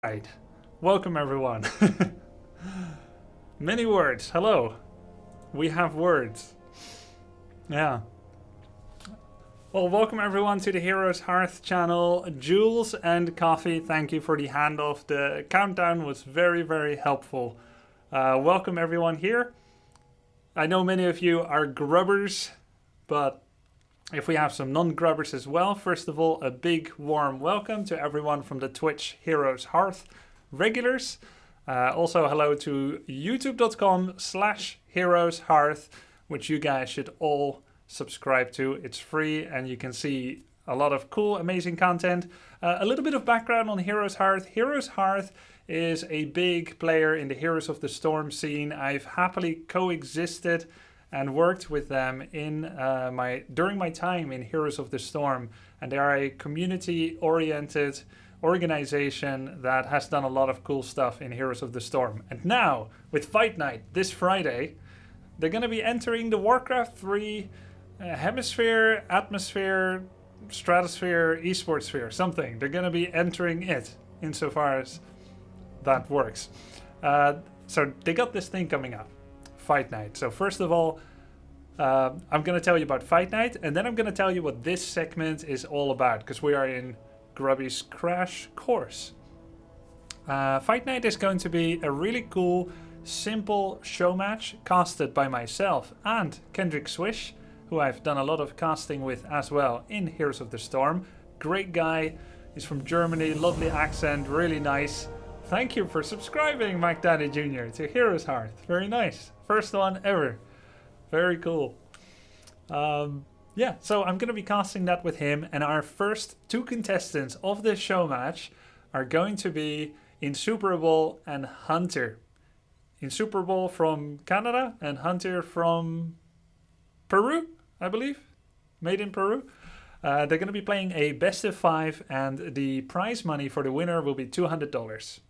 Right. Welcome everyone. Many words. Hello. We have words. Yeah. Well, welcome everyone to the Heroes Hearth channel. Jules and Coffee, thank you for the handoff. The countdown was very, very helpful. Welcome everyone here. I know many of you are grubbers, but if we have some non-grubbers as well, first of all, a big warm welcome to everyone from the Twitch Heroes Hearth regulars. Also, hello to youtube.com/HeroesHearth, which you guys should all subscribe to. It's free and you can see a lot of cool, amazing content. A little bit of background on Heroes Hearth. Heroes Hearth is a big player in the Heroes of the Storm scene. I've happily coexisted and worked with them in during my time in Heroes of the Storm, and they are a community-oriented organization that has done a lot of cool stuff in Heroes of the Storm. And now, with Fight Night this Friday, they're going to be entering the Warcraft 3 Hemisphere, Atmosphere, Stratosphere, Esports Sphere, something. They're going to be entering it, insofar as that works. So they got this thing coming up. Fight Night. So first of all, I'm going to tell you about Fight Night, and then I'm going to tell you what this segment is all about, because we are in Grubby's Crash Course. Fight Night is going to be a really cool, simple show match casted by myself and Kendrick Swish, who I've done a lot of casting with as well in Heroes of the Storm. Great guy. He's from Germany, lovely accent, really nice. Thank you for subscribing, Mike Daddy Jr. to Heroes Hearth. Very nice. First one ever. Very cool. Yeah, so I'm going to be casting that with him. And our first two contestants of this show match are going to be Insuperable and Hunter. Insuperable from Canada and Hunter from Peru, I believe. Made in Peru. They're going to be playing a best of 5, and the prize money for the winner will be $200.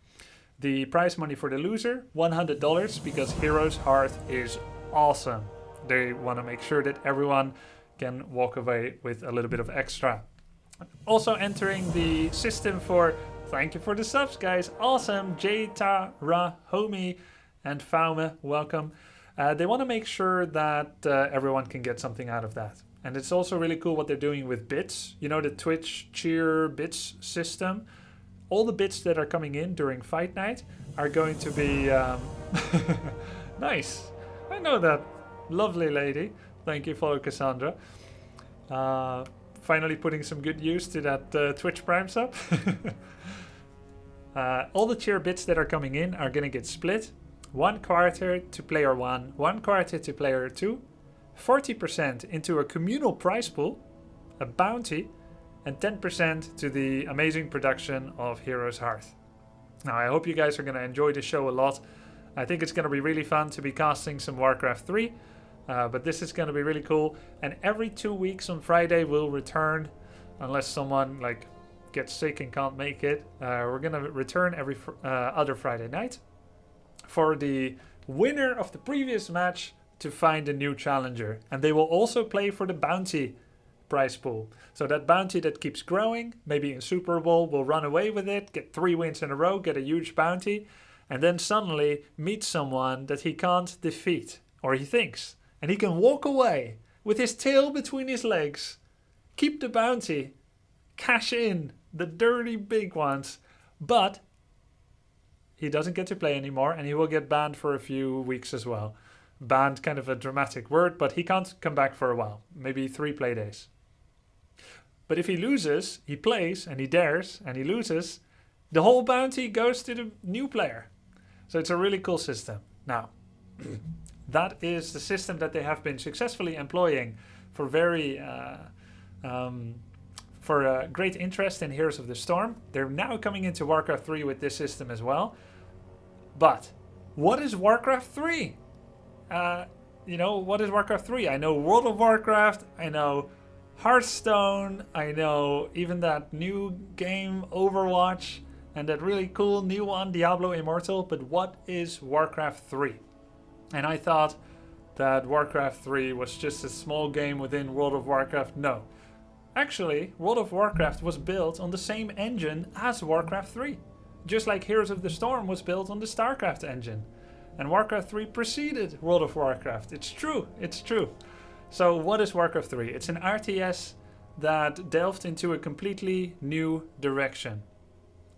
The prize money for the loser, $100, because Heroes Hearth is awesome. They want to make sure that everyone can walk away with a little bit of extra. Also entering the system for, thank you for the subs guys, awesome, Jta, Homi, and Faume, welcome. They want to make sure that everyone can get something out of that. And it's also really cool what they're doing with bits. You know, the Twitch cheer bits system. All the bits that are coming in during Fight Night are going to be nice. I know that lovely lady. Thank you, follow Cassandra. Finally putting some good use to that Twitch Prime sub. All the cheer bits that are coming in are going to get split. 1/4 to player 1, 1/4 to player 2, 40% into a communal prize pool, a bounty, and 10% to the amazing production of Heroes Hearth. Now, I hope you guys are going to enjoy the show a lot. I think it's going to be really fun to be casting some Warcraft 3, but this is going to be really cool. And every 2 weeks on Friday we'll return, unless someone gets sick and can't make it. We're going to return every other Friday night for the winner of the previous match to find a new challenger. And they will also play for the bounty prize pool. So that bounty that keeps growing, maybe in Super Bowl, will run away with it, get 3 wins in a row, get a huge bounty, and then suddenly meet someone that he can't defeat, or he thinks. And he can walk away with his tail between his legs, keep the bounty, cash in the dirty big ones, but he doesn't get to play anymore, and he will get banned for a few weeks as well. Banned, kind of a dramatic word, but he can't come back for a while, maybe 3 play days. But if he loses, he plays and he dares and he loses, the whole bounty goes to the new player. So it's a really cool system. Now, that is the system that they have been successfully employing for great interest in Heroes of the Storm. They're now coming into Warcraft 3 with this system as well. But what is Warcraft 3? What is Warcraft 3? I know World of Warcraft, I know Hearthstone, I know even that new game Overwatch, and that really cool new one, Diablo Immortal, but what is Warcraft 3? And I thought that Warcraft 3 was just a small game within World of Warcraft. No. Actually, World of Warcraft was built on the same engine as Warcraft 3. just like Heroes of the Storm was built on the StarCraft engine. And Warcraft 3 preceded World of Warcraft. It's true, it's true. So what is Warcraft 3? It's an RTS that delved into a completely new direction.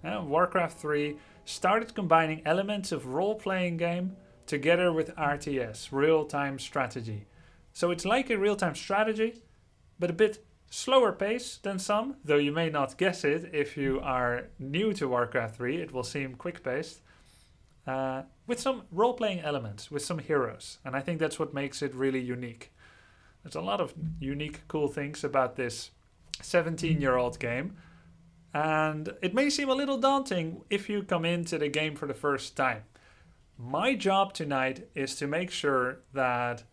Warcraft 3 started combining elements of role-playing game together with RTS, real-time strategy. So it's like a real-time strategy, but a bit slower pace than some, though you may not guess it if you are new to Warcraft 3, it will seem quick-paced, with some role-playing elements, with some heroes, and I think that's what makes it really unique. There's a lot of unique, cool things about this 17-year-old game, and it may seem a little daunting if you come into the game for the first time. My job tonight is to make sure that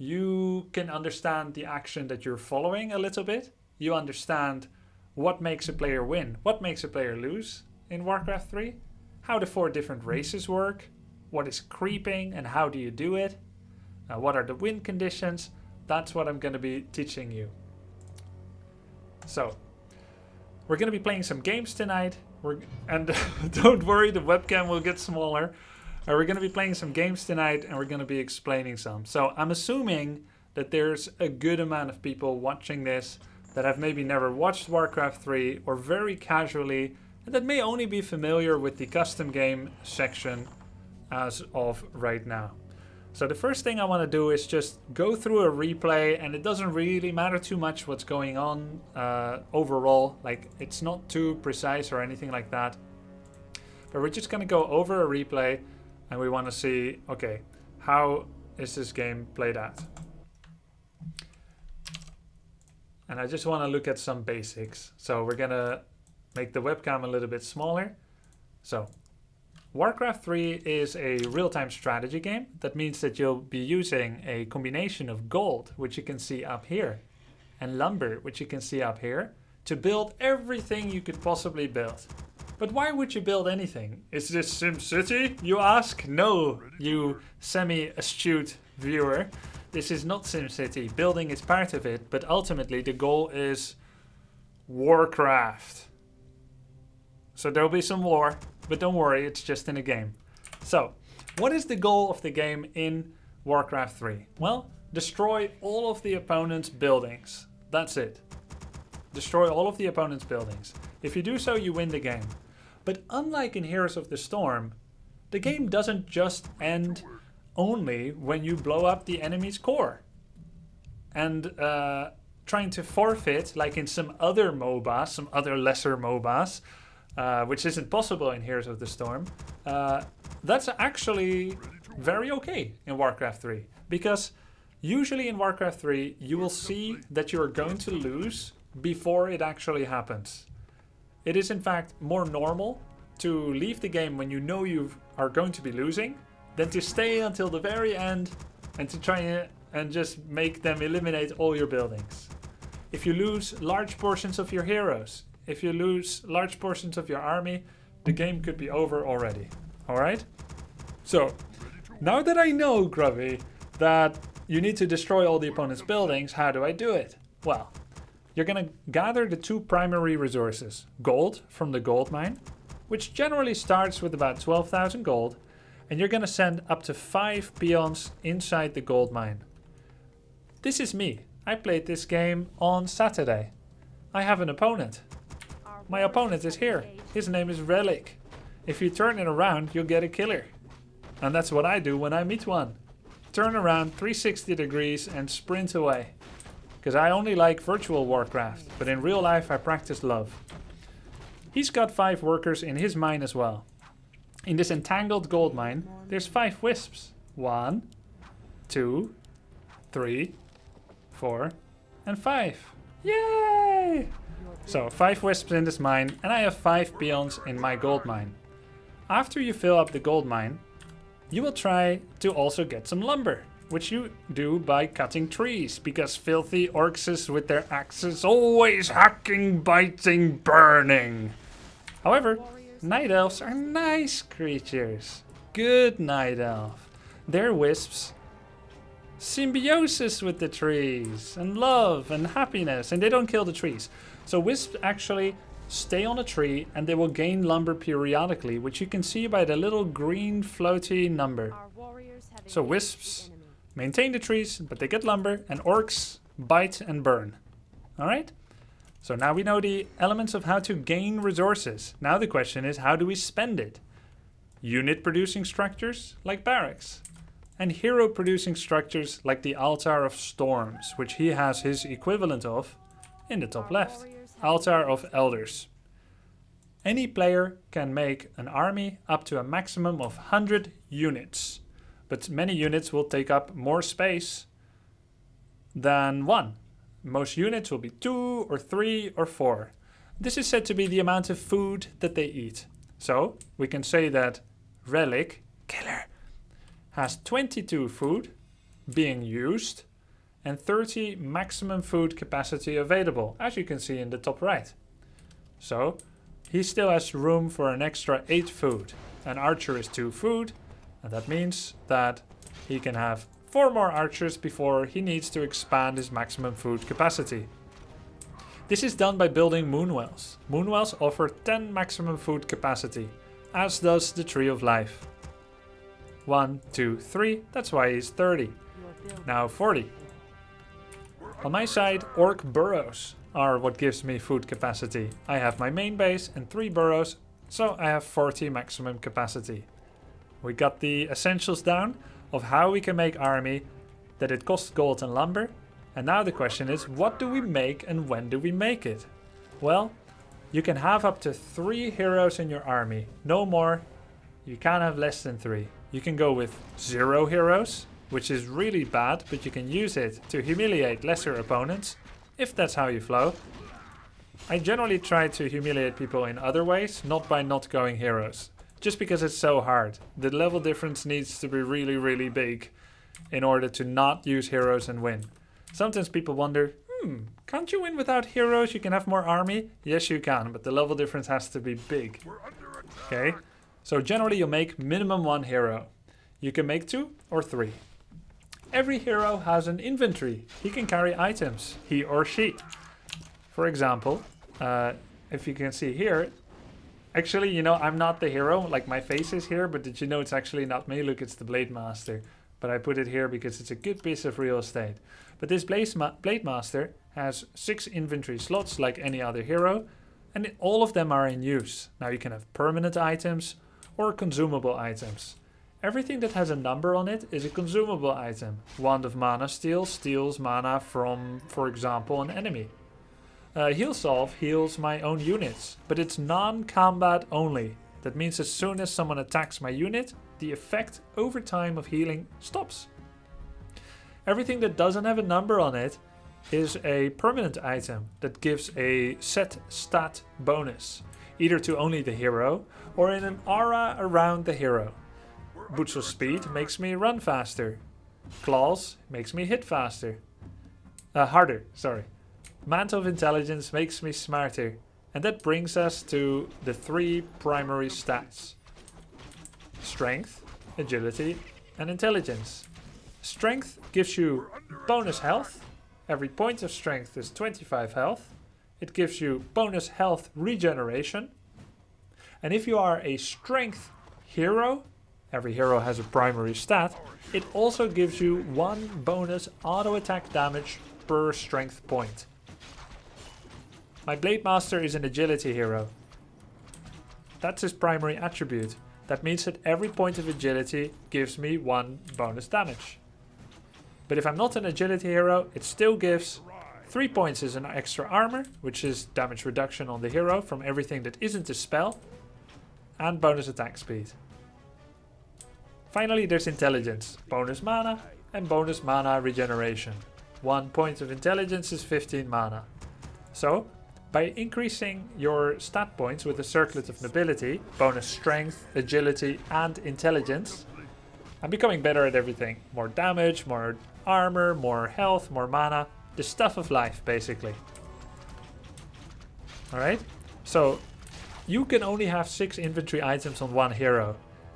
you can understand the action that you're following a little bit. You understand what makes a player win, what makes a player lose in Warcraft 3, how the 4 different races work, what is creeping and how do you do it, what are the win conditions. That's what I'm going to be teaching you. So, we're going to be playing some games tonight, and don't worry, the webcam will get smaller. We're going to be playing some games tonight and we're going to be explaining some. So I'm assuming that there's a good amount of people watching this that have maybe never watched Warcraft 3 or very casually, and that may only be familiar with the custom game section as of right now. So the first thing I want to do is just go through a replay, and it doesn't really matter too much what's going on overall. Like, it's not too precise or anything like that. But we're just going to go over a replay. And we want to see, okay, how is this game played out? And I just want to look at some basics. So we're going to make the webcam a little bit smaller. So Warcraft 3 is a real-time strategy game. That means that you'll be using a combination of gold, which you can see up here, and lumber, which you can see up here, to build everything you could possibly build. But why would you build anything? Is this SimCity, you ask? No, you semi-astute viewer. This is not SimCity. Building is part of it, but ultimately the goal is Warcraft. So there'll be some war, but don't worry, it's just in a game. So, what is the goal of the game in Warcraft 3? Well, destroy all of the opponent's buildings. That's it. Destroy all of the opponent's buildings. If you do so, you win the game. But unlike in Heroes of the Storm, the game doesn't just end only when you blow up the enemy's core. And trying to forfeit, like in some other MOBAs, some other lesser MOBAs, which isn't possible in Heroes of the Storm, that's actually very okay in Warcraft 3. Because usually in Warcraft 3, you will see that you are going to lose before it actually happens. It is in fact more normal to leave the game when you know you are going to be losing than to stay until the very end and to try and just make them eliminate all your buildings. If you lose large portions of your heroes, if you lose large portions of your army, the game could be over already. Alright? So, now that I know, Grubby, that you need to destroy all the opponent's buildings, how do I do it? Well, you're going to gather the 2 primary resources. Gold from the gold mine, which generally starts with about 12,000 gold, and you're going to send up to 5 peons inside the gold mine. This is me. I played this game on Saturday. I have an opponent. My opponent is here. His name is Relic. If you turn it around, you'll get a killer. And that's what I do when I meet one. Turn around 360 degrees and sprint away. Because I only like virtual Warcraft, but in real life I practice love. He's got 5 workers in his mine as well. In this entangled gold mine, there's 5 wisps. 1, 2, 3, 4, and 5. Yay! So 5 wisps in this mine, and I have 5 peons in my gold mine. After you fill up the gold mine, you will try to also get some lumber, which you do by cutting trees, because filthy orcs with their axes always hacking, biting, burning. However, night elves are nice creatures. Good night elf. They're wisps. Symbiosis with the trees, and love, and happiness, and they don't kill the trees. So wisps actually stay on a tree and they will gain lumber periodically, which you can see by the little green floaty number. So wisps maintain the trees, but they get lumber, and orcs bite and burn. Alright? So now we know the elements of how to gain resources. Now the question is, how do we spend it? Unit producing structures like barracks, and hero producing structures like the Altar of Storms, which he has his equivalent of in the top left. Altar of Elders. Any player can make an army up to a maximum of 100 units, but many units will take up more space than one. Most units will be 2 or 3 or 4. This is said to be the amount of food that they eat. So we can say that Relic, killer, has 22 food being used and 30 maximum food capacity available, as you can see in the top right. So he still has room for an extra 8 food. An archer is 2 food, and that means that he can have 4 more archers before he needs to expand his maximum food capacity. This is done by building moonwells. Moonwells offer 10 maximum food capacity, as does the Tree of Life. 1, 2, 3, that's why he's 30. Now 40. On my side, orc burrows are what gives me food capacity. I have my main base and 3 burrows, so I have 40 maximum capacity. We got the essentials down of how we can make army, that it costs gold and lumber, and now the question is, what do we make and when do we make it? Well, you can have up to 3 heroes in your army, no more. You can't have less than 3. You can go with 0 heroes, which is really bad, but you can use it to humiliate lesser opponents, if that's how you flow. I generally try to humiliate people in other ways, not by not going heroes. Just because it's so hard. The level difference needs to be really, really big in order to not use heroes and win. Sometimes people wonder, can't you win without heroes? You can have more army? Yes, you can, but the level difference has to be big. Okay? So generally you make minimum 1 hero. You can make 2 or 3. Every hero has an inventory. He can carry items, he or she. For example, if you can see here, actually, you know, I'm not the hero, like my face is here, but did you know it's actually not me? Look, it's the Blade Master. But I put it here because it's a good piece of real estate. But this Blade Master has 6 inventory slots like any other hero, and all of them are in use. Now you can have permanent items or consumable items. Everything that has a number on it is a consumable item. Wand of Mana Steal steals mana from, for example, an enemy. Heal Salve heals my own units, but it's non-combat only. That means as soon as someone attacks my unit, the effect over time of healing stops. Everything that doesn't have a number on it is a permanent item that gives a set stat bonus, either to only the hero or in an aura around the hero. Boots of Speed makes me run faster. Claws makes me hit faster. Harder, sorry. Mantle of Intelligence makes me smarter. And that brings us to the 3 primary stats. Strength, Agility, and Intelligence. Strength gives you bonus health. Every point of strength is 25 health. It gives you bonus health regeneration. And if you are a strength hero, every hero has a primary stat, it also gives you 1 bonus auto attack damage per strength point. My Blade Master is an agility hero. That's his primary attribute. That means that every point of agility gives me 1 bonus damage. But if I'm not an agility hero, it still gives 3 points as an extra armor, which is damage reduction on the hero from everything that isn't a spell, and bonus attack speed. Finally, there's intelligence, bonus mana, and bonus mana regeneration. 1 point of intelligence is 15 mana. So, by increasing your stat points with a circlet of nobility, bonus strength, agility, and intelligence, I'm becoming better at everything. More damage, more armor, more health, more mana. The stuff of life, basically. Alright? So, you can only have 6 inventory items on 1 hero.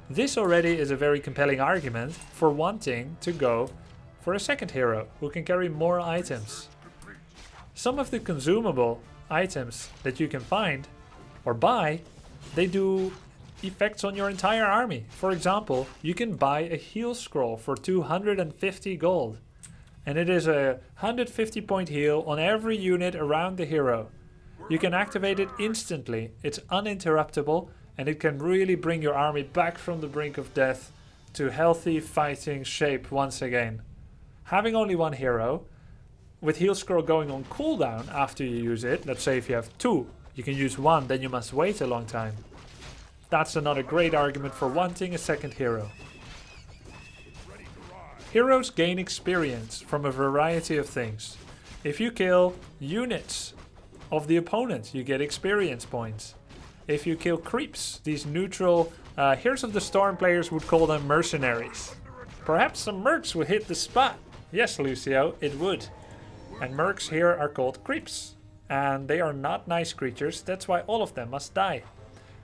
This already is a very compelling argument for wanting to go for a second hero who can carry more items. Some of the consumable items that you can find Or buy, they do effects on your entire army. For example, you can buy a heal scroll for 250 gold. And it is a 150 point heal on every unit around the hero. You can activate it instantly, it's uninterruptible, and it can really bring your army back from the brink of death to healthy fighting shape once again. Having only one hero, with heal scroll going on cooldown after you use it, let's say if you have 2, you can use 1, then you must wait a long time. That's another great argument for wanting a second hero. Heroes gain experience from a variety of things. If you kill units of the opponent, you get experience points. If you kill creeps, these neutral Heroes of the Storm players would call them mercenaries. Perhaps some mercs would hit the spot. Yes, Lucio, it would. And mercs here are called creeps. And they are not nice creatures, that's why all of them must die.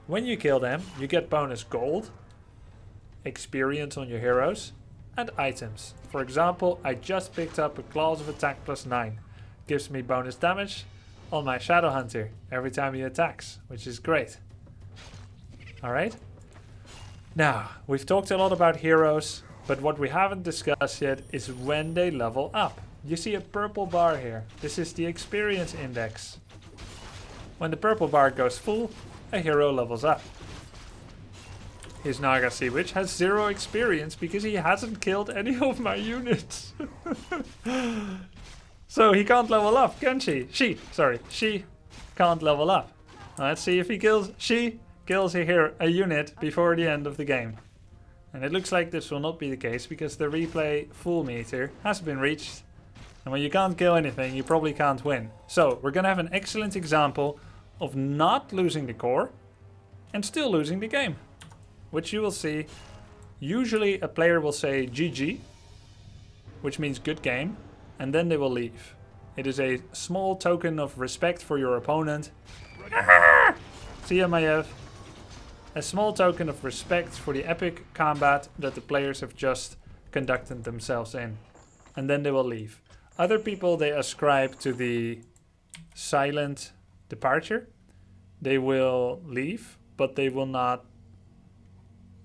When you kill them, you get bonus gold, experience on your heroes, and items. For example, I just picked up a Claws of Attack +9. Gives me bonus damage on my Shadow Hunter every time he attacks, which is great. Alright. Now, we've talked a lot about heroes, but what we haven't discussed yet is when they level up. You see a purple bar here. This is the experience index. When the purple bar goes full, a hero levels up. His Naga Sea Witch has 0 experience because he hasn't killed any of my units. So he can't level up, can she? She can't level up. Let's see if he kills. She kills a unit before the end of the game. And it looks like this will not be the case because the replay full meter has been reached. And when you can't kill anything, you probably can't win. So we're gonna have an excellent example of not losing the core and still losing the game. Which you will see. Usually a player will say GG, which means good game, and then they will leave. It is a small token of respect for your opponent. See ya, Maiev. A small token of respect for the epic combat that the players have just conducted themselves in. And then they will leave. Other people, they ascribe to the silent departure. They will leave, but they will not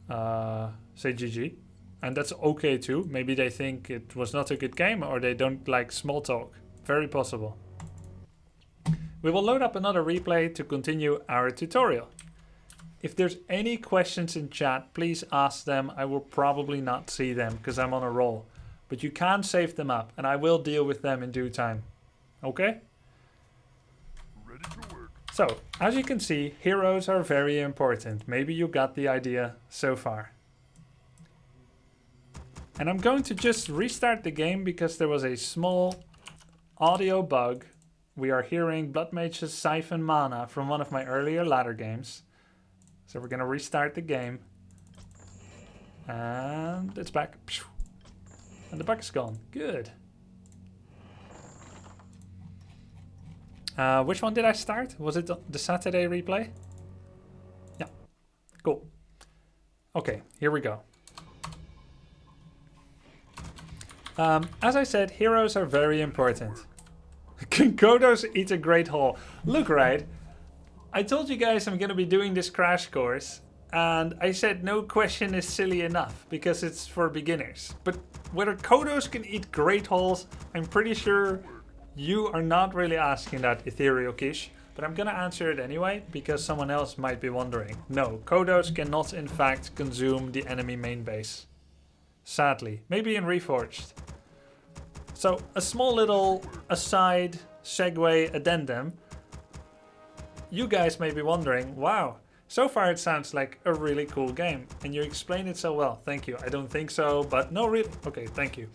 say GG. And that's okay too. Maybe they think it was not a good game or they don't like small talk. Very possible. We will load up another replay to continue our tutorial. If there's any questions in chat, please ask them. I will probably not see them because I'm on a roll. But you can save them up and I will deal with them in due time. Okay? Ready to work. So, as you can see, heroes are very important. Maybe you got the idea so far. And I'm going to just restart the game because there was a small audio bug. We are hearing Blood Mage's Siphon Mana from one of my earlier ladder games. So we're going to restart the game. And it's back. And the bug is gone. Good. Which one did I start? Was it the Saturday replay? Yeah. Cool. Okay, here we go. As I said, heroes are very important. Kodos eat a great haul. Look, right. I told you guys I'm going to be doing this crash course. And I said no question is silly enough because it's for beginners. But whether Kodos can eat great hauls, I'm pretty sure you are not really asking that, Ethereal Kish. But I'm going to answer it anyway because someone else might be wondering. No, Kodos cannot in fact consume the enemy main base. Sadly. Maybe in Reforged. So a small little aside, segue, addendum. You guys may be wondering, wow, so far it sounds like a really cool game. And you explain it so well. Thank you. I don't think so, but no, really. Okay, thank you.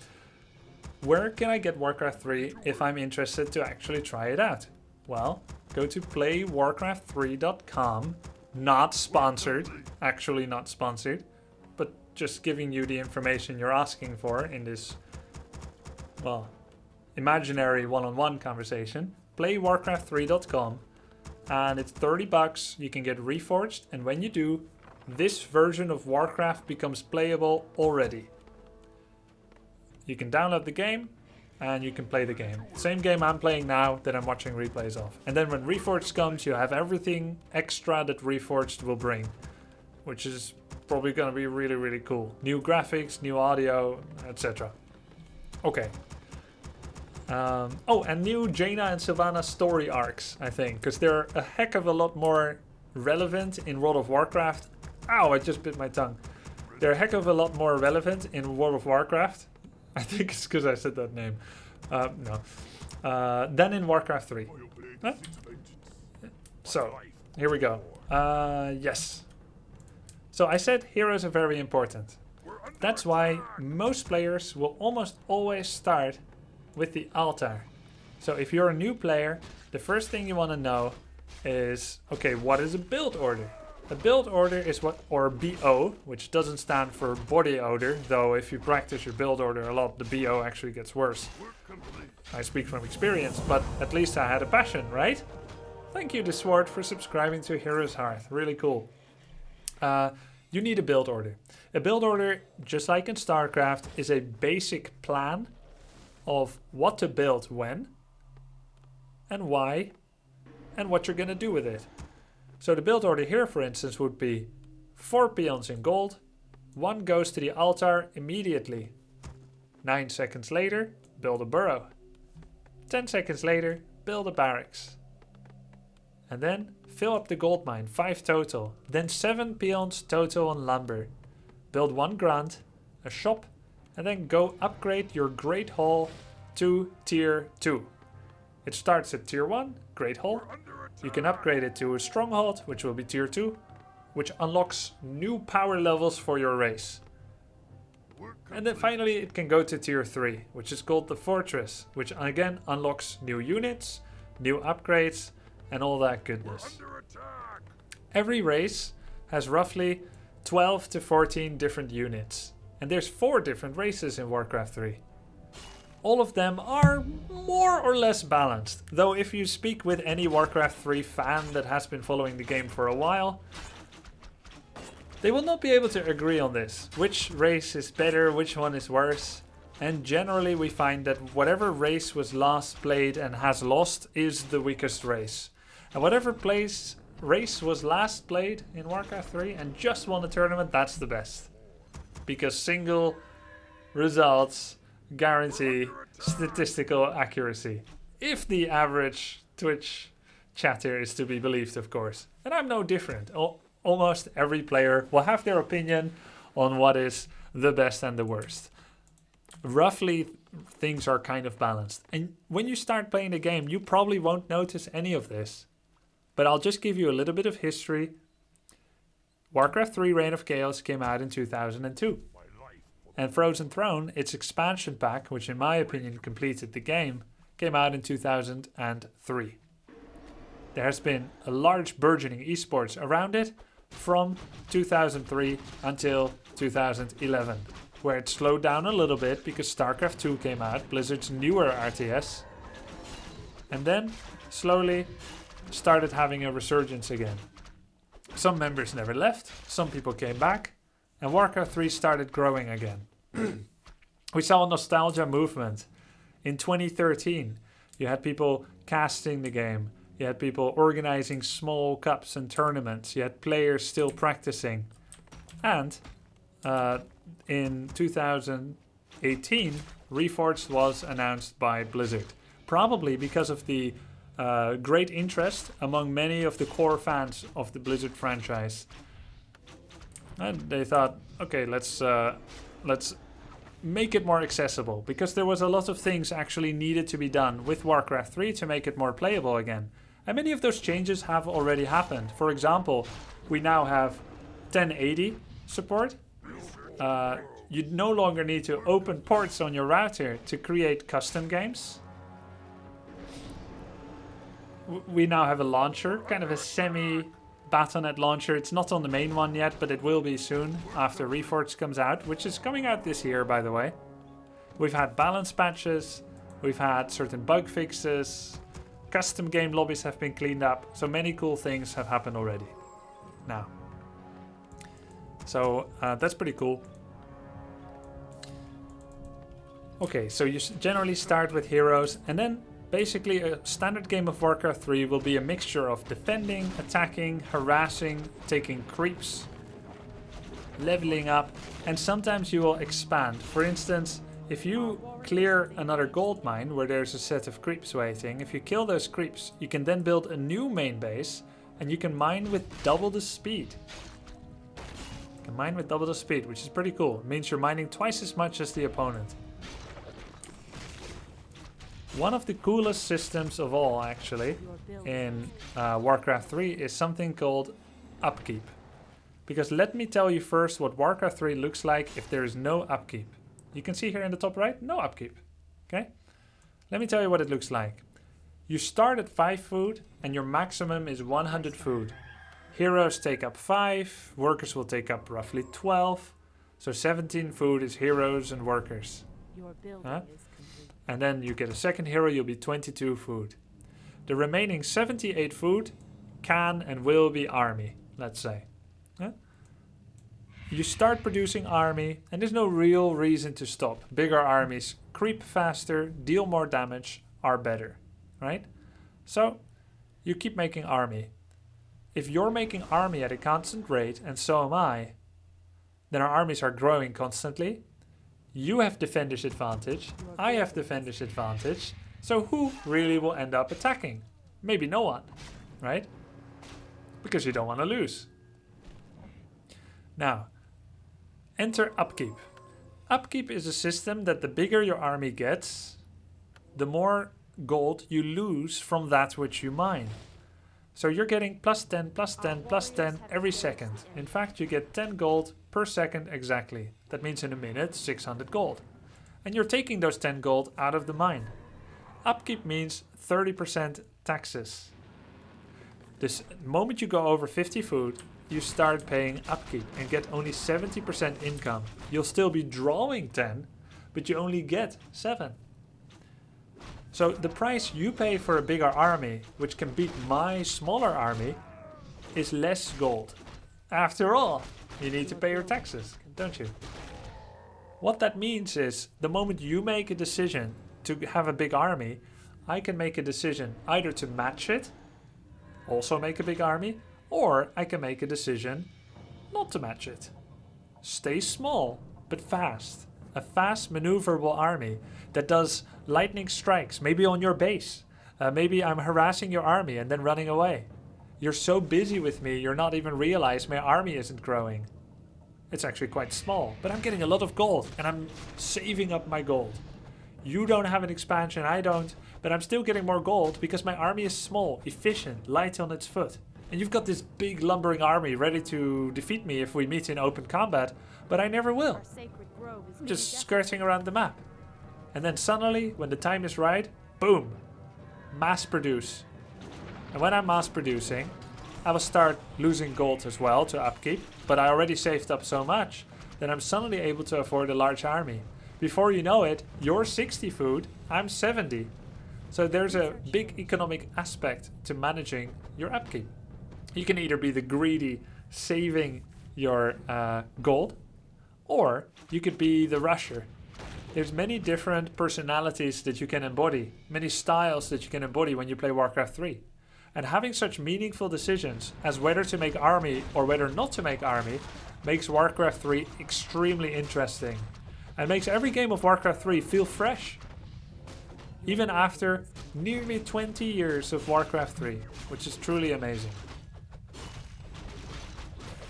Where can I get Warcraft 3 if I'm interested to actually try it out? Well, go to playwarcraft3.com. Not sponsored. Actually not sponsored. But just giving you the information you're asking for in this, well, imaginary one-on-one conversation. Playwarcraft3.com. And it's 30 bucks. You can get Reforged. And when you do, this version of Warcraft becomes playable already. You can download the game, and you can play the game. Same game I'm playing now that I'm watching replays of. And then when Reforged comes, you have everything extra that Reforged will bring, which is probably going to be really, really cool. New graphics, new audio, etc. Okay. Oh, and new Jaina and Sylvana story arcs, I think, because they're a heck of a lot more relevant in World of Warcraft. Ow, I just bit my tongue. They're a heck of a lot more relevant in World of Warcraft. I think it's because I said that name. No. Than in Warcraft 3. Huh? So, here we go. Yes. So I said heroes are very important. That's why most players will almost always start with the altar. So if you're a new player, the first thing you want to know is, okay, what is a build order? A build order is what, or BO, which doesn't stand for body odor, though if you practice your build order a lot, the BO actually gets worse. I speak from experience, but at least I had a passion, right? Thank you, The Sword, for subscribing to Heroes Hearth. Really cool. You need a build order. A build order, just like in StarCraft, is a basic plan of what to build when, and why, and what you're going to do with it. So the build order here, for instance, would be 4 peons in gold, 1 goes to the altar immediately. 9 seconds later, build a burrow. 10 seconds later, build a barracks. And then fill up the gold mine, 5 total. Then 7 peons total on lumber. Build 1 grunt, a shop, and then go upgrade your Great Hall to Tier 2. It starts at Tier 1, Great Hall. You can upgrade it to a Stronghold, which will be Tier 2, which unlocks new power levels for your race. And then finally it can go to Tier 3, which is called the Fortress, which again unlocks new units, new upgrades, and all that goodness. Every race has roughly 12 to 14 different units. And there's 4 different races in Warcraft 3. All of them are more or less balanced. Though if you speak with any Warcraft 3 fan that has been following the game for a while, they will not be able to agree on this. Which race is better, which one is worse. And generally we find that whatever race was last played and has lost is the weakest race. And whatever race was last played in Warcraft 3 and just won a tournament, that's the best. Because single results guarantee statistical accuracy. If the average Twitch chatter is to be believed, of course. And I'm no different. Almost every player will have their opinion on what is the best and the worst. Roughly, things are kind of balanced. And when you start playing the game, you probably won't notice any of this. But I'll just give you a little bit of history. Warcraft 3 Reign of Chaos came out in 2002. And Frozen Throne, its expansion pack, which in my opinion completed the game, came out in 2003. There has been a large burgeoning esports around it from 2003 until 2011, where it slowed down a little bit because StarCraft 2 came out, Blizzard's newer RTS, and then slowly started having a resurgence again. Some members never left, some people came back, and Warcraft 3 started growing again. We saw a nostalgia movement. In 2013, you had people casting the game, you had people organizing small cups and tournaments, you had players still practicing. And in 2018, Reforged was announced by Blizzard. Probably because of the great interest among many of the core fans of the Blizzard franchise. And they thought, okay, let's make it more accessible, because there was a lot of things actually needed to be done with Warcraft 3 to make it more playable again. And many of those changes have already happened. For example, we now have 1080 support. You no longer need to open ports on your router to create custom games. We now have a launcher, kind of a semi-Battle.net launcher. It's not on the main one yet, but it will be soon after Reforged comes out, which is coming out this year, by the way. We've had balance patches, we've had certain bug fixes, custom game lobbies have been cleaned up, so many cool things have happened already now. So that's pretty cool. Okay, so you generally start with heroes, and then basically a standard game of Warcraft 3 will be a mixture of defending, attacking, harassing, taking creeps, leveling up, and sometimes you will expand. For instance, if you clear another gold mine where there's a set of creeps waiting, if you kill those creeps, you can then build a new main base and you can mine with double the speed. You can mine with double the speed, which is pretty cool. It means you're mining twice as much as the opponent. One of the coolest systems of all, actually, in Warcraft 3 is something called Upkeep. Because let me tell you first what Warcraft 3 looks like if there is no Upkeep. You can see here in the top right, no Upkeep. Okay? Let me tell you what it looks like. You start at 5 food and your maximum is 100 food. Heroes take up 5, workers will take up roughly 12. So 17 food is heroes and workers. Huh? And then you get a second hero, you'll be 22 food. The remaining 78 food can and will be army, let's say. Yeah? You start producing army, and there's no real reason to stop. Bigger armies creep faster, deal more damage, are better, right? So you keep making army. If you're making army at a constant rate, and so am I, then our armies are growing constantly. You have defender's advantage, I have defender's advantage, so who really will end up attacking? Maybe no one, right? Because you don't want to lose. Now, enter Upkeep. Upkeep is a system that the bigger your army gets, the more gold you lose from that which you mine. So you're getting plus 10, plus 10, plus 10 every second. In fact, you get 10 gold per second exactly. That means in a minute, 600 gold. And you're taking those 10 gold out of the mine. Upkeep means 30% taxes. This moment you go over 50 food, you start paying upkeep and get only 70% income. You'll still be drawing 10, but you only get 7. So the price you pay for a bigger army, which can beat my smaller army, is less gold. After all, you need to pay your taxes, don't you? What that means is, the moment you make a decision to have a big army, I can make a decision either to match it, also make a big army, or I can make a decision not to match it. Stay small, but fast. A fast maneuverable army that does lightning strikes, maybe on your base. Maybe I'm harassing your army and then running away. You're so busy with me, you're not even realize my army isn't growing. It's actually quite small, but I'm getting a lot of gold and I'm saving up my gold. You don't have an expansion, I don't, but I'm still getting more gold because my army is small, efficient, light on its foot. And you've got this big lumbering army ready to defeat me if we meet in open combat, but I never will. I'm just skirting around the map. And then suddenly, when the time is right, boom, mass produce. And when I'm mass producing, I will start losing gold as well to upkeep, but I already saved up so much that I'm suddenly able to afford a large army. Before you know it, you're 60 food, I'm 70. So there's a big economic aspect to managing your upkeep. You can either be the greedy, saving your gold, or you could be the rusher. There's many different personalities that you can embody, many styles that you can embody when you play Warcraft 3. And having such meaningful decisions as whether to make army or whether not to make army makes Warcraft 3 extremely interesting. And makes every game of Warcraft 3 feel fresh. Even after nearly 20 years of Warcraft 3, which is truly amazing.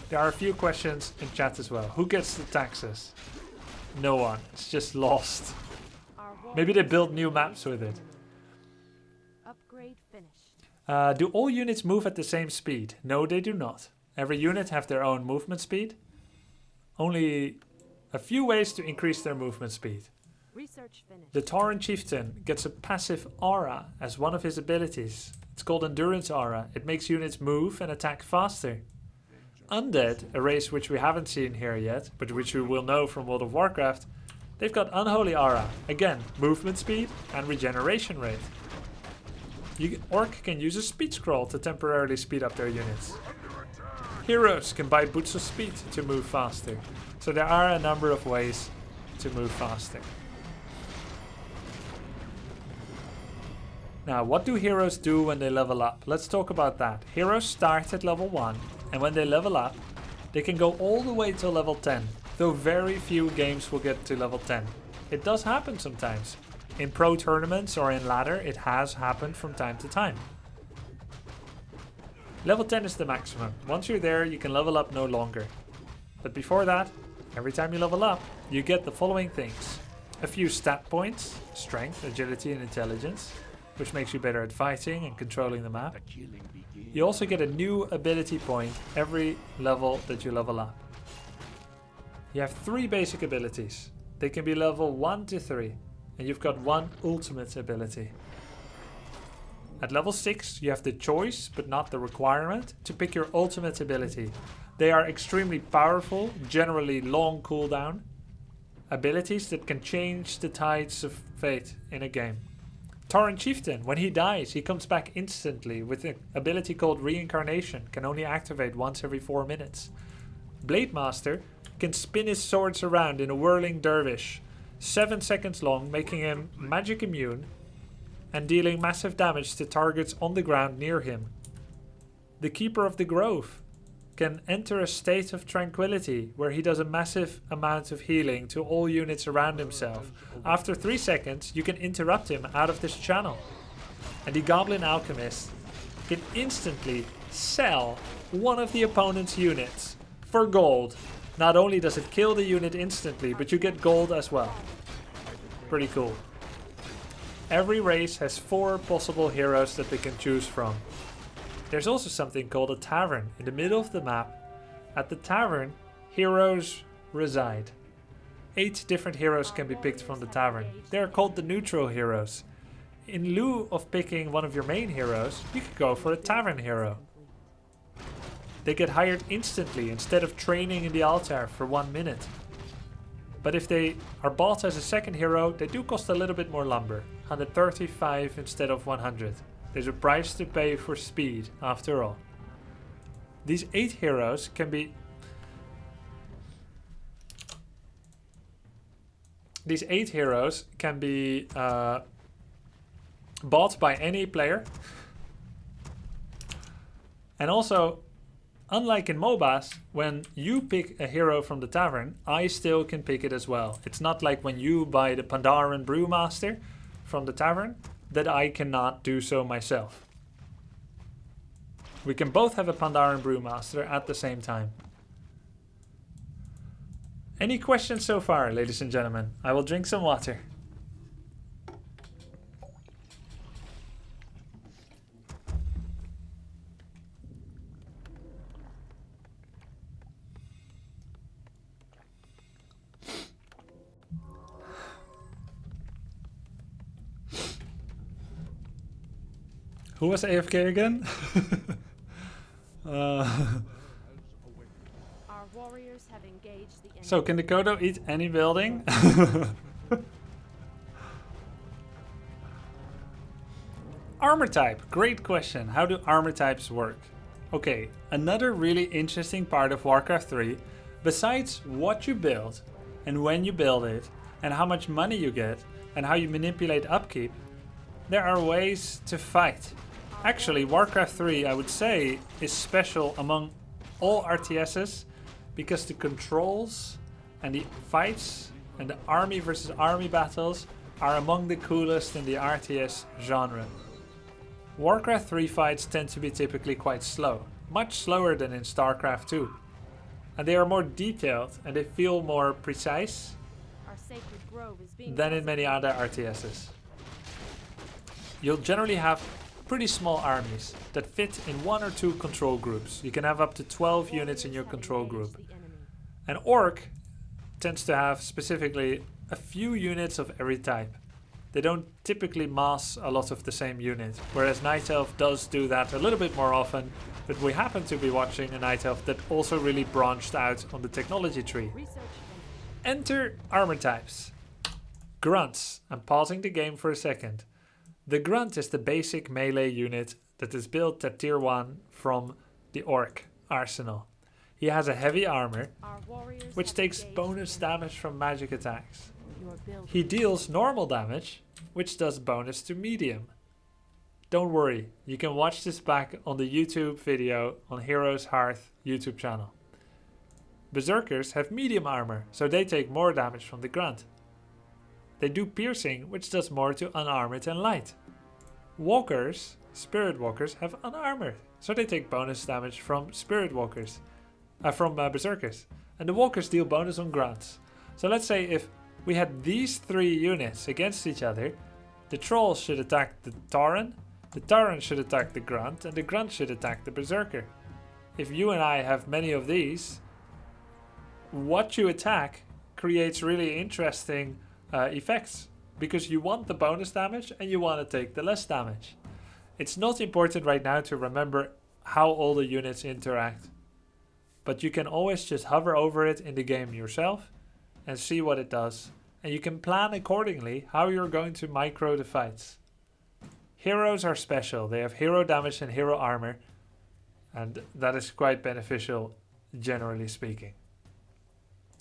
There are a few questions in chat as well. Who gets the taxes? No one. It's just lost. Maybe they build new maps with it. Upgrade finished. Do all units move at the same speed? No, they do not. Every unit have their own movement speed. Only a few ways to increase their movement speed. Research finished. The Tauren Chieftain gets a passive aura as one of his abilities. It's called Endurance Aura. It makes units move and attack faster. Undead, a race which we haven't seen here yet, but which we will know from World of Warcraft, they've got Unholy Aura. Again, movement speed and regeneration rate. Orc can use a speed scroll to temporarily speed up their units. Heroes can buy boots of speed to move faster. So there are a number of ways to move faster. Now, what do heroes do when they level up? Let's talk about that. Heroes start at level 1, and when they level up, they can go all the way to level 10, though very few games will get to level 10. It does happen sometimes. In pro tournaments or in ladder, it has happened from time to time. Level 10 is the maximum. Once you're there, you can level up no longer. But before that, every time you level up, you get the following things. A few stat points, strength, agility and intelligence, which makes you better at fighting and controlling the map. You also get a new ability point every level that you level up. You have 3 basic abilities. They can be level 1 to 3, and you've got 1 ultimate ability. At level 6, you have the choice, but not the requirement, to pick your ultimate ability. They are extremely powerful, generally long cooldown abilities that can change the tides of fate in a game. Tauren Chieftain, when he dies, he comes back instantly with an ability called Reincarnation, can only activate once every 4 minutes. Blade Master can spin his swords around in a whirling dervish, 7 seconds long, making him magic immune and dealing massive damage to targets on the ground near him. The Keeper of the Grove can enter a state of tranquility where he does a massive amount of healing to all units around himself. After 3 seconds, you can interrupt him out of this channel. And the Goblin Alchemist can instantly sell one of the opponent's units for gold. Not only does it kill the unit instantly, but you get gold as well. Pretty cool. Every race has 4 possible heroes that they can choose from. There's also something called a tavern in the middle of the map. At the tavern, heroes reside. 8 different heroes can be picked from the tavern. They are called the neutral heroes. In lieu of picking one of your main heroes, you could go for a tavern hero. They get hired instantly instead of training in the altar for 1 minute. But if they are bought as a second hero, they do cost a little bit more lumber. 135 instead of 100. There's a price to pay for speed, after all. These 8 heroes can be... bought by any player. And also, unlike in MOBAs, when you pick a hero from the tavern, I still can pick it as well. It's not like when you buy the Pandaren Brewmaster from the tavern, that I cannot do so myself. We can both have a Pandaren Brewmaster at the same time. Any questions so far, ladies and gentlemen? I will drink some water. Who was AFK again? Our warriors have engaged the enemy. So, can the Kodo eat any building? Armor type. Great question. How do armor types work? Okay, another really interesting part of Warcraft 3, besides what you build and when you build it and how much money you get and how you manipulate upkeep, there are ways to fight. Actually, Warcraft 3, I would say, is special among all RTSs because the controls and the fights and the army versus army battles are among the coolest in the RTS genre. Warcraft 3 fights tend to be typically quite slow, much slower than in StarCraft 2. And they are more detailed and they feel more precise Our sacred grove is being than in many other RTSs. You'll generally have pretty small armies that fit in 1 or 2 control groups. You can have up to 12 units in your control group. An orc tends to have specifically a few units of every type. They don't typically mass a lot of the same unit, whereas Night Elf does do that a little bit more often, but we happen to be watching a Night Elf that also really branched out on the technology tree. Enter armor types. Grunts. I'm pausing the game for a second. The Grunt is the basic melee unit that is built at tier 1 from the Orc arsenal. He has a heavy armor, which takes bonus damage from magic attacks. He deals normal damage, which does bonus to medium. don't worry. You can watch this back on the YouTube video on HeroesHearth YouTube channel. Berserkers have medium armor, so they take more damage from the grunt. They do piercing, which does more to unarmored and light. Walkers, spirit walkers, have unarmored, so they take bonus damage from spirit walkers, from berserkers. And the walkers deal bonus on grunts. So let's say if we had these 3 units against each other, the troll should attack the Tauren should attack the grunt, and the grunt should attack the berserker. If you and I have many of these, what you attack creates really interesting effects, because you want the bonus damage and you want to take the less damage. It's not important right now to remember how all the units interact, but you can always just hover over it in the game yourself and see what it does, and you can plan accordingly how you're going to micro the fights. Heroes are special. They have hero damage and hero armor, and that is quite beneficial generally speaking.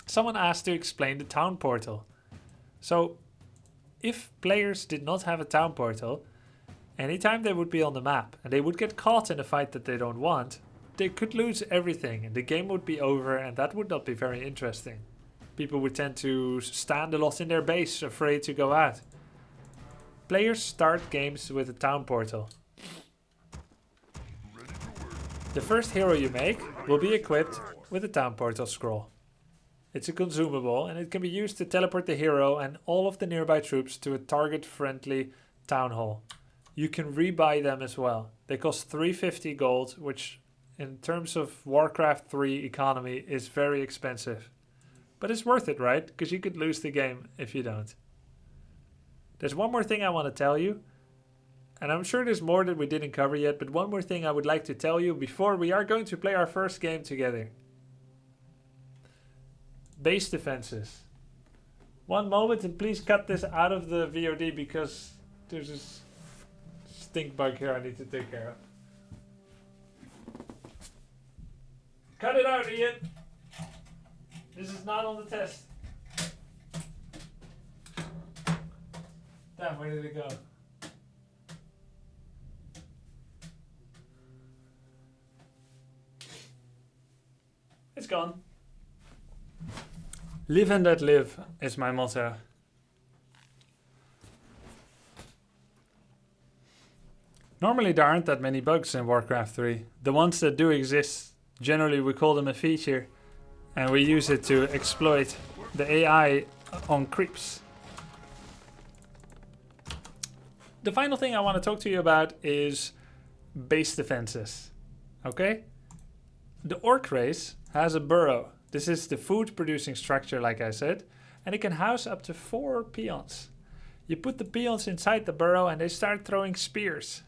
Someone asked to explain the town portal. So if players did not have a town portal, anytime they would be on the map and they would get caught in a fight that they don't want, they could lose everything and the game would be over, and that would not be very interesting. People would tend to stand a lot in their base, afraid to go out. Players start games with a town portal. The first hero you make will be equipped with a town portal scroll. It's a consumable and it can be used to teleport the hero and all of the nearby troops to a target-friendly town hall. You can rebuy them as well. They cost 350 gold, which in terms of Warcraft 3 economy is very expensive. But it's worth it, right? Because you could lose the game if you don't. There's one more thing I want to tell you. And I'm sure there's more that we didn't cover yet, but one more thing I would like to tell you before we are going to play our first game together. Base defenses. One moment, and please cut this out of the VOD because there's this stink bug here I need to take care of. Cut it out, Ian. This is not on the test. Damn, where did it go? It's gone. Live and let live is my motto. Normally there aren't that many bugs in Warcraft 3. The ones that do exist, generally we call them a feature, and we use it to exploit the AI on creeps. The final thing I want to talk to you about is base defenses. Okay? The orc race has a burrow. This is the food producing structure, like I said, and it can house up to 4 peons. You put the peons inside the burrow and they start throwing spears.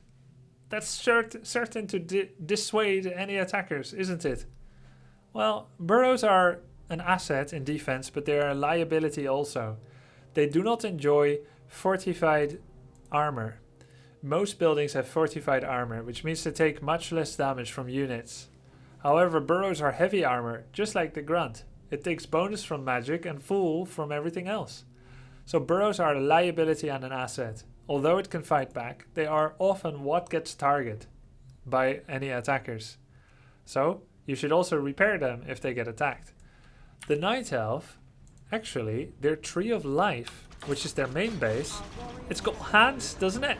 That's certain to dissuade any attackers, isn't it? Well, burrows are an asset in defense, but they are a liability also. They do not enjoy fortified armor. Most buildings have fortified armor, which means they take much less damage from units. However, burrows are heavy armor, just like the grunt. It takes bonus from magic and full from everything else. So burrows are a liability and an asset. Although it can fight back, they are often what gets targeted by any attackers. So you should also repair them if they get attacked. The Night Elf, actually, their Tree of Life, which is their main base, it's got hands, doesn't it?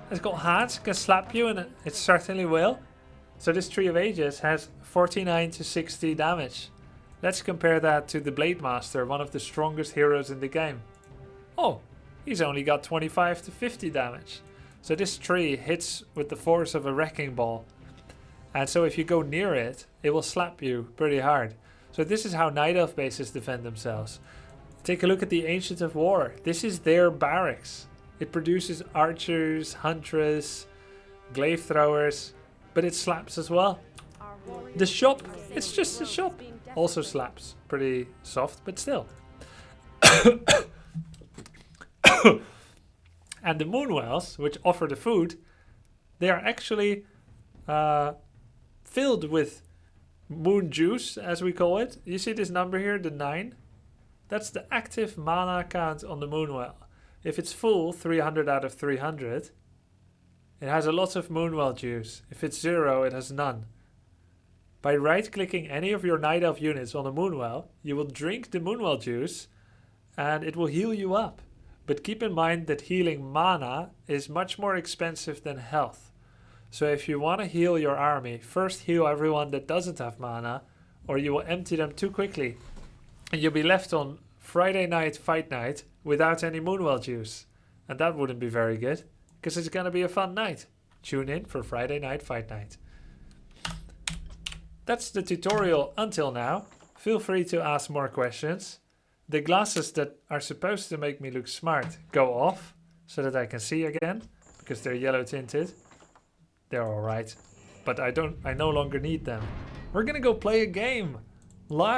It's got hands, it can slap you, and it certainly will. So this Tree of Ages has 49 to 60 damage. Let's compare that to the Blade Master, one of the strongest heroes in the game. Oh, he's only got 25 to 50 damage. So this tree hits with the force of a wrecking ball. And so if you go near it, it will slap you pretty hard. So this is how Night Elf bases defend themselves. Take a look at the Ancient of War. This is their barracks. It produces archers, huntress, glaive throwers, but it slaps as well. The shop, it's just a shop. Also slaps. Pretty soft, but still. And the Moonwells, which offer the food, they are actually filled with moon juice, as we call it. You see this number here, the 9? That's the active mana count on the Moonwell. If it's full, 300 out of 300, It has a lot of Moonwell juice. If it's 0, it has none. By right-clicking any of your Night Elf units on a Moonwell, you will drink the Moonwell juice and it will heal you up. But keep in mind that healing mana is much more expensive than health. So if you want to heal your army, first heal everyone that doesn't have mana, or you will empty them too quickly. And you'll be left on Friday night fight night without any Moonwell juice. And that wouldn't be very good, because it's going to be a fun night. Tune in for Friday night fight night. That's the tutorial until now. Feel free to ask more questions. The glasses that are supposed to make me look smart go off so that I can see again, because they're yellow tinted. They're alright, but I no longer need them. We're gonna go play a game live.